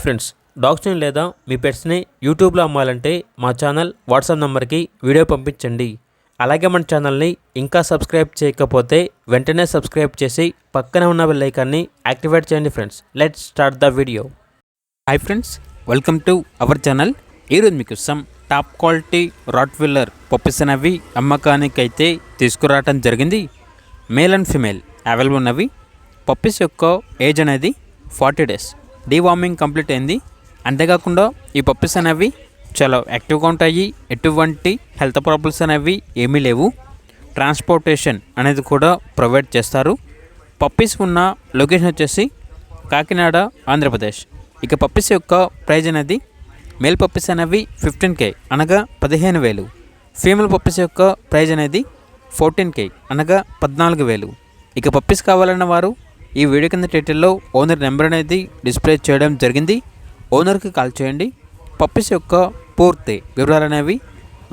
Friends, డాగ్స్ని లేదా మీ పెట్స్ని యూట్యూబ్లో అమ్మాలంటే మా ఛానల్ వాట్సాప్ నెంబర్కి వీడియో పంపించండి. అలాగే మన ఛానల్ని ఇంకా సబ్స్క్రైబ్ చేయకపోతే వెంటనే సబ్స్క్రైబ్ చేసి పక్కనే ఉన్న బెల్ ఐకాన్ని యాక్టివేట్ చేయండి. Friends, let's start the video. Hi friends, welcome to our channel. ఈరోజు మీకు టాప్ క్వాలిటీ రాట్వీలర్ పప్పీస్ అనేవి అమ్మకానికి అయితే తీసుకురావడం జరిగింది. మేల్ అండ్ ఫిమేల్ అవైలబుల్ ఉన్నవి. పప్పీస్ యొక్క ఏజ్ అనేది 40 days. డీవార్మింగ్ కంప్లీట్ అయింది. అంతేకాకుండా ఈ పప్పీస్ అనేవి చాలా యాక్టివ్గా ఉంటాయి. ఎటువంటి హెల్త్ ప్రాబ్లమ్స్ అనేవి ఏమీ లేవు. ట్రాన్స్పోర్టేషన్ అనేది కూడా ప్రొవైడ్ చేస్తారు. పప్పీస్ ఉన్న లొకేషన్ వచ్చేసి కాకినాడ, ఆంధ్రప్రదేశ్. ఇక పప్పీస్ యొక్క ప్రైజ్ అనేది మేల్ పప్పీస్ అనేవి 15K అనగా 15,000. ఫీమేల్ పప్పీస్ యొక్క ప్రైజ్ అనేది 14K అనగా 14,000. ఇక పప్పీస్ కావాలన్న వారు ఈ వీడియో కింద టైటిల్లో ఓనర్ నెంబర్ అనేది డిస్ప్లే చేయడం జరిగింది. ఓనర్కి కాల్ చేయండి. పప్పీస్ యొక్క పూర్తి వివరాలు అనేవి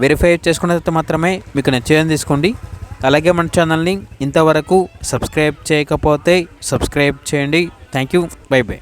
వెరిఫై చేసుకున్న తర్వాత మాత్రమే మీకు నచ్చేదని తీసుకోండి. అలాగే మన ఛానల్ని ఇంతవరకు సబ్స్క్రైబ్ చేయకపోతే సబ్స్క్రైబ్ చేయండి. Thank you. By by.